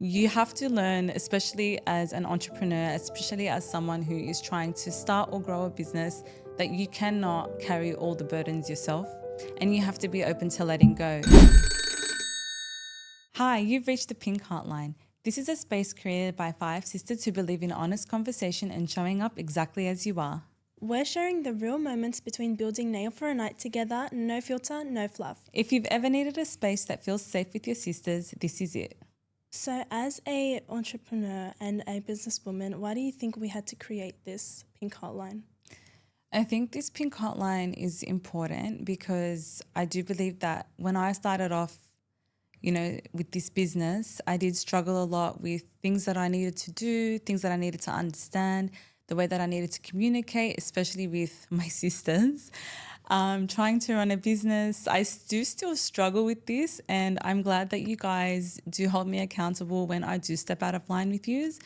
You have to learn, especially as an entrepreneur, especially as someone who is trying to start or grow a business, that you cannot carry all the burdens yourself and you have to be open to letting go. Hi, you've reached the Pink Hotline. This is a space created by 5 sisters who believe in honest conversation and showing up exactly as you are. We're sharing the real moments between building Nail for a Night together, no filter, no fluff. If you've ever needed a space that feels safe with your sisters, this is it. So as a entrepreneur and a businesswoman, why do you think we had to create this Pink Hotline? I think this Pink Hotline is important because I do believe that when I started off, with this business, I did struggle a lot with things that I needed to do, things that I needed to understand, the way that I needed to communicate, especially with my sisters. Trying to run a business, I do still struggle with this, and I'm glad that you guys do hold me accountable when I do step out of line with yous.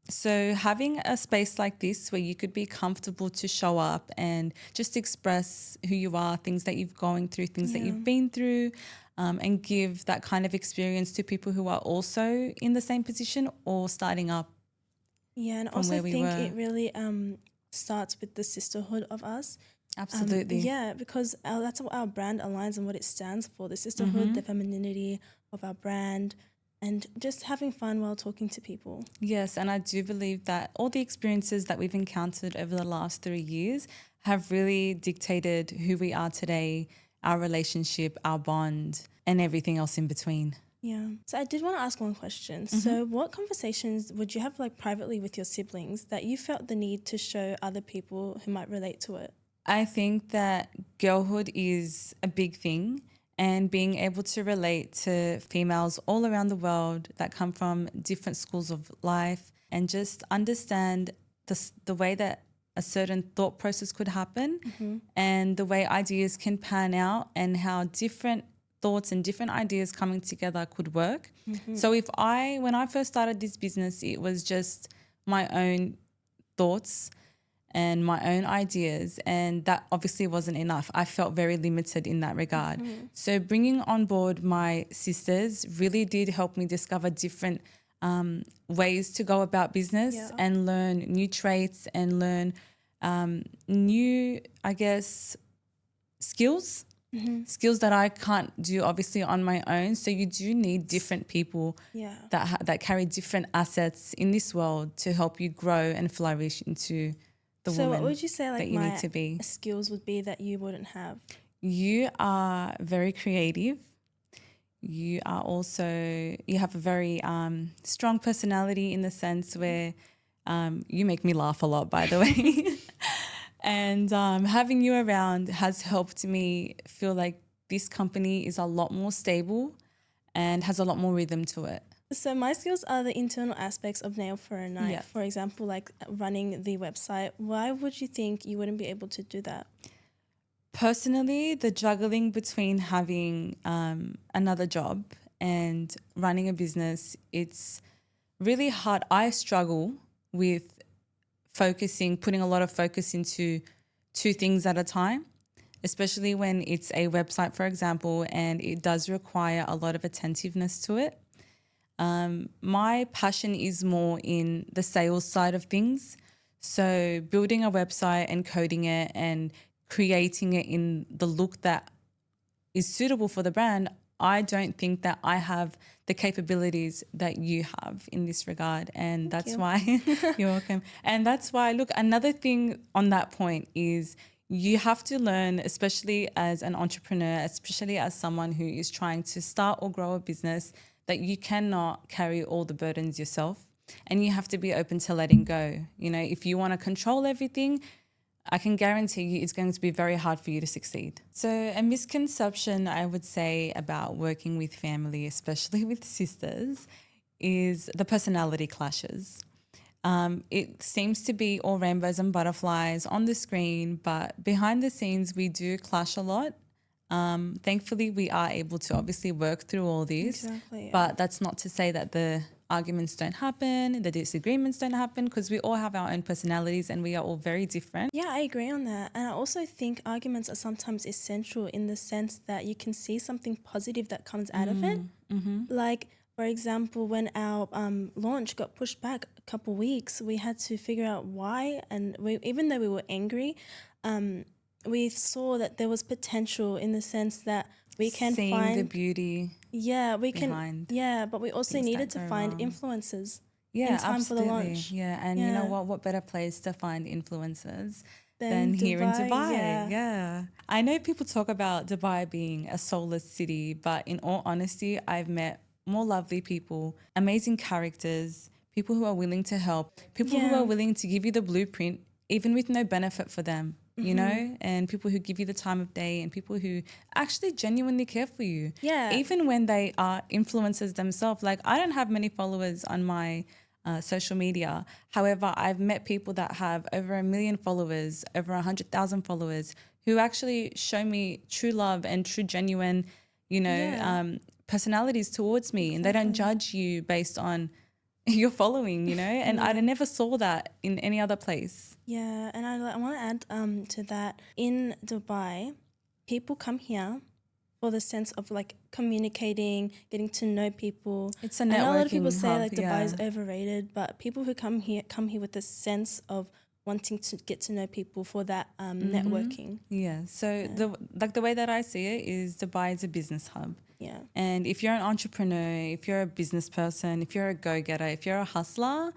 So having a space like this where you could be comfortable to show up and just express who you are, things that you've going through, things that you've been through, and give that kind of experience to people who are also in the same position or starting up. Yeah, and from also where we think were. it really starts with the sisterhood of us. Absolutely. Yeah, because that's what our brand aligns and what it stands for, the sisterhood, the femininity of our brand, and just having fun while talking to people. Yes, and I do believe that all the experiences that we've encountered over the last 3 years have really dictated who we are today, our relationship, our bond, and everything else in between. Yeah. So I did want to ask one question. So what conversations would you have privately with your siblings that you felt the need to show other people who might relate to it? I think that girlhood is a big thing, and being able to relate to females all around the world that come from different schools of life and just understand the way that a certain thought process could happen and the way ideas can pan out and how different thoughts and different ideas coming together could work. So when I first started this business, it was just my own thoughts and my own ideas, and that obviously wasn't enough. I felt very limited in that regard. So bringing on board my sisters really did help me discover different ways to go about business and learn new traits and learn new, I guess, skills. Skills that I can't do obviously on my own. So you do need different people that carry different assets in this world to help you grow and flourish into the So woman what would you say that you need to be. skills would be that you wouldn't have? You are very creative. You are also, you have a very strong personality in the sense where you make me laugh a lot, by the way. And having you around has helped me feel like this company is a lot more stable and has a lot more rhythm to it. So my skills are the internal aspects of Nail for a Night. Yeah. For example, like running the website. Why would you think you wouldn't be able to do that? Personally, the juggling between having another job and running a business, it's really hard. I struggle with putting a lot of focus into 2 things at a time, especially when it's a website, for example, and it does require a lot of attentiveness to it. My passion is more in the sales side of things. So building a website and coding it and creating it in the look that is suitable for the brand, I don't think that I have the capabilities that you have in this regard. And that's why you're welcome. And that's why, look, another thing on that point is you have to learn, especially as an entrepreneur, especially as someone who is trying to start or grow a business, that you cannot carry all the burdens yourself and you have to be open to letting go. If you want to control everything, I can guarantee you it's going to be very hard for you to succeed. So a misconception I would say about working with family, especially with sisters, is the personality clashes. It seems to be all rainbows and butterflies on the screen, but behind the scenes we do clash a lot. Thankfully, we are able to obviously work through all this, but that's not to say that the arguments don't happen, the disagreements don't happen, because we all have our own personalities and we are all very different. Yeah, I agree on that. And I also think arguments are sometimes essential in the sense that you can see something positive that comes out of it. Like, For example, when our launch got pushed back a couple weeks, we had to figure out why. And even though we were angry, we saw that there was potential in the sense that we can Seeing the find, beauty we can, behind but we also things needed that to go find wrong. influencers in Yeah, time for the absolutely. launch. Yeah, and you know Yeah. what better place to find influencers Then than here in Dubai, Dubai? yeah. Yeah. I know people talk about Dubai being a soulless city, but in all honesty, I've met more lovely people, amazing characters, people who are willing to help, people who Yeah. are willing to give you the blueprint, even with no benefit for them, you know, and people who give you the time of day and people who actually genuinely care for you. Yeah. Even when they are influencers themselves. Like, I don't have many followers on my social media. However, I've met people that have over 1 million followers, over 100,000 followers, who actually show me true love and true genuine, you know, Yeah. personalities towards me, and they don't judge you based on your following, you know. And I never saw that in any other place. Yeah, and I want to add to that. In Dubai, people come here for the sense of like communicating, getting to know people. It's a I know a lot of people networking say hub, like Dubai is yeah. overrated, but people who come here with a sense of wanting to get to know people for that networking. Yeah. So the way that I see it is Dubai is a business hub. Yeah. And if you're an entrepreneur, if you're a business person, if you're a go-getter, if you're a hustler,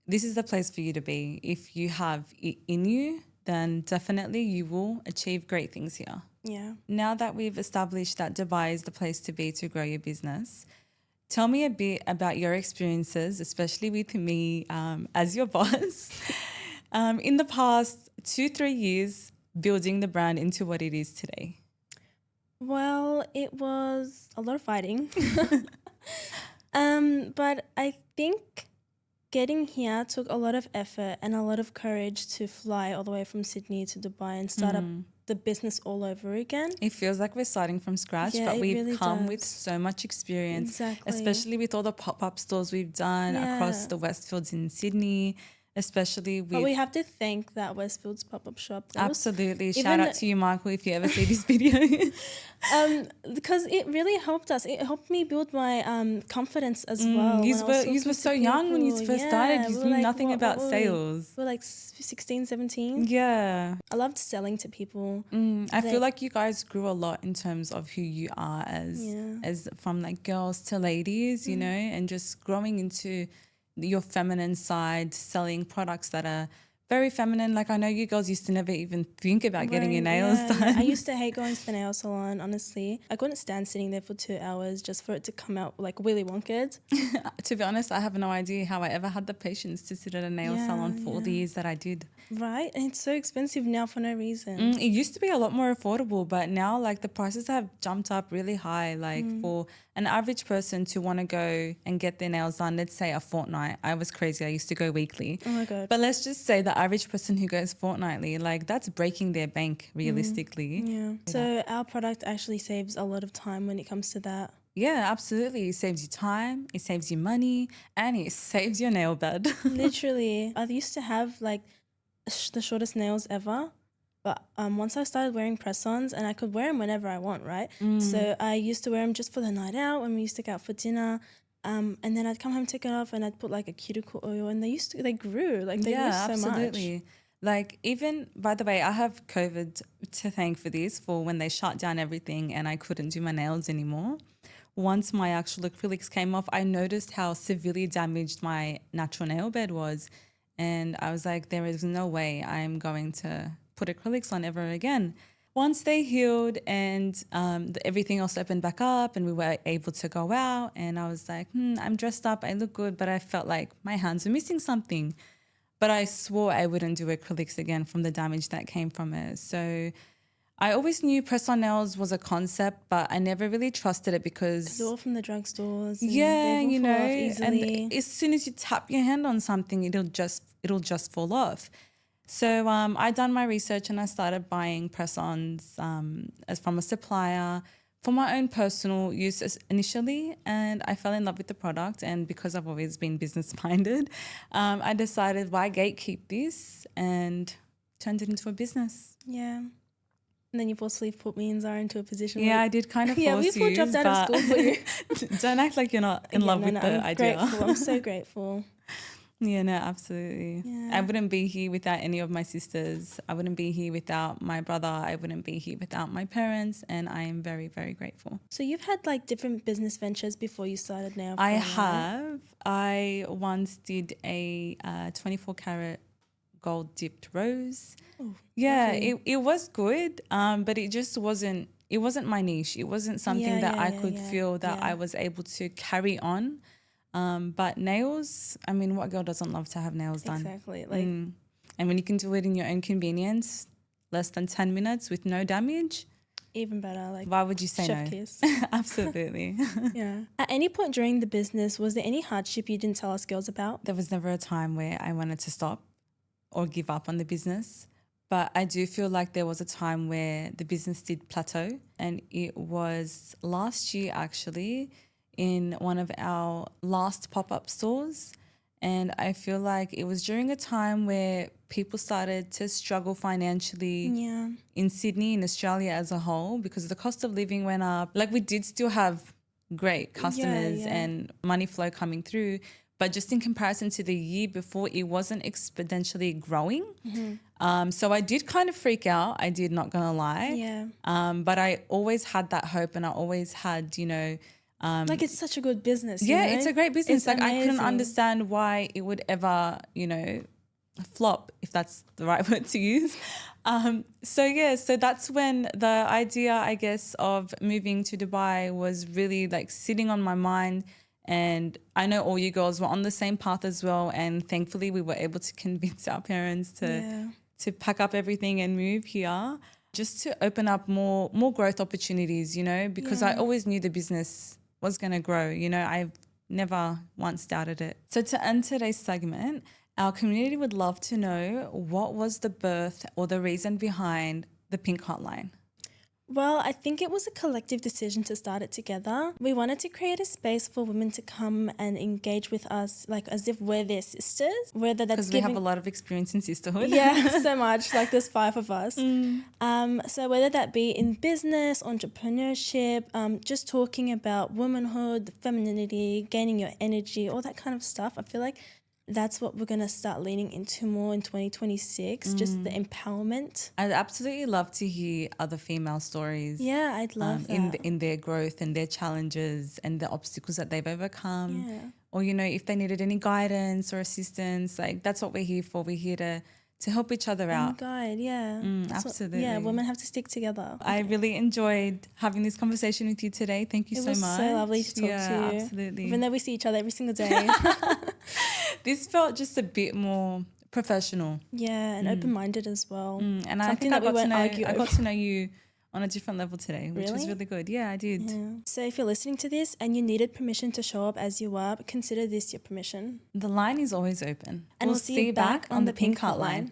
this is the place for you to be. If you have it in you, then definitely you will achieve great things here. Yeah. Now that we've established that Dubai is the place to be to grow your business, tell me a bit about your experiences, especially with me as your boss, in the past 2-3 years building the brand into what it is today. Well, it was a lot of fighting. But I think getting here took a lot of effort and a lot of courage to fly all the way from Sydney to Dubai and start up the business all over again. It feels like we're starting from scratch, Yeah, but it we've really come with does. so much experience, Exactly. especially with all the pop-up stores we've done across Yeah. the Westfields in Sydney, especially But we with... have to thank that Westfield's pop-up shop. That was Absolutely. Shout even out to you, Michael, if you ever see this video. because it really helped us. It helped me build my confidence as well. You when I was were talking so to young when you people. first Yeah, started. we You were knew like, nothing what about were we? sales. We were like 16, 17. Yeah. I loved selling to people. I feel like you guys grew a lot in terms of who you are Yeah. as from like girls to ladies, you know, and just growing into your feminine side, selling products that are very feminine. Like, I know you girls used to never even think about getting your nails done. Yeah. I used to hate going to the nail salon, honestly. I couldn't stand sitting there for 2 hours just for it to come out like Willy Wonka. To be honest, I have no idea how I ever had the patience to sit at a nail salon for all the years that I did. Right? And it's so expensive now for no reason. It used to be a lot more affordable, but now like the prices have jumped up really high. Like for an average person to want to go and get their nails done, let's say a fortnight. I was crazy. I used to go weekly. Oh my God. But let's just say the average person who goes fortnightly, like that's breaking their bank realistically. Yeah. So our product actually saves a lot of time when it comes to that. Yeah, absolutely. It saves you time, it saves you money, and it saves your nail bed. Literally. I used to have like the shortest nails ever. But once I started wearing press-ons, and I could wear them whenever I want, right? So I used to wear them just for the night out when we used to go out for dinner. And then I'd come home, take it off, and I'd put like a cuticle oil, and they grew. Like they grew so absolutely. much. Like, even, by the way, I have COVID to thank for this, for when they shut down everything and I couldn't do my nails anymore. Once my actual acrylics came off, I noticed how severely damaged my natural nail bed was. And I was like, there is no way I'm going to put acrylics on ever again. Once they healed and everything else opened back up and we were able to go out, and I was like, I'm dressed up, I look good, but I felt like my hands were missing something. But I swore I wouldn't do acrylics again from the damage that came from it. So I always knew press-on nails was a concept, but I never really trusted it because... They're all from the drugstores. Yeah, they you fall off know, easily. and as soon as you tap your hand on something, it'll just fall off. So I done my research and I started buying press-ons as from a supplier for my own personal use initially, and I fell in love with the product. And because I've always been business-minded, I decided, why gatekeep this, and turned it into a business. Yeah. And then you forcefully put me and Zara into a position. Yeah, where, I did kind of yeah, force we all you, dropped out of but school for you. don't act like you're not in love with the I'm idea. grateful. I'm so grateful. Yeah, no, absolutely. Yeah. I wouldn't be here without any of my sisters. I wouldn't be here without my brother. I wouldn't be here without my parents. And I am very, very grateful. So you've had like different business ventures before you started now? I have. I once did a 24 karat gold dipped rose. Oh, Yeah, lovely. it was good, but it just wasn't my niche. It wasn't something that I could feel that I was able to carry on. But nails, I mean, what girl doesn't love to have nails done? Exactly. Like, And when you can do it in your own convenience, less than 10 minutes with no damage, even better. Like, why would you say chef no? kiss. Absolutely. Yeah. At any point during the business, was there any hardship you didn't tell us girls about? There was never a time where I wanted to stop or give up on the business. But I do feel like there was a time where the business did plateau. And it was last year, actually, in one of our last pop-up stores. And I feel like it was during a time where people started to struggle financially in Sydney, in Australia as a whole, because the cost of living went up. Like, we did still have great customers and money flow coming through, but just in comparison to the year before, it wasn't exponentially growing. So I did kind of freak out. I did, not gonna lie. Yeah. But I always had that hope, and I always had, Like, it's such a good business. yeah, you know? it's a great business. It's like I couldn't amazing. understand why it would ever, flop, if that's the right word to use. So that's when the idea, I guess, of moving to Dubai was really like sitting on my mind. And I know all you girls were on the same path as well. And thankfully we were able to convince our parents to pack up everything and move here, just to open up more growth opportunities, because I always knew the business was going to grow. I've never once doubted it. So to end today's segment, our community would love to know, what was the birth or the reason behind the Pink Hotline? Well, I think it was a collective decision to start it together. We wanted to create a space for women to come and engage with us, like as if we're their sisters. Whether that's because we have a lot of experience in sisterhood. Yeah, so much. Like, there's 5 of us. So whether that be in business, entrepreneurship, just talking about womanhood, femininity, gaining your energy, all that kind of stuff. I feel like that's what we're going to start leaning into more in 2026, just the empowerment. I'd absolutely love to hear other female stories. Yeah, I'd love that. In their growth and their challenges and the obstacles that they've overcome. Yeah. Or, if they needed any guidance or assistance, like that's what we're here for. We're here to help each other out. Guide, yeah. Absolutely. Women have to stick together. I really enjoyed having this conversation with you today. Thank you so much. It was so lovely to talk to you. Absolutely. Even though we see each other every single day. This felt just a bit more professional. Yeah, and open-minded as well. And I think I got to know you on a different level today, which was really good. Yeah, I did. Yeah. So if you're listening to this and you needed permission to show up as you are, consider this your permission. The line is always open. And we'll see you back on the Pink Hotline.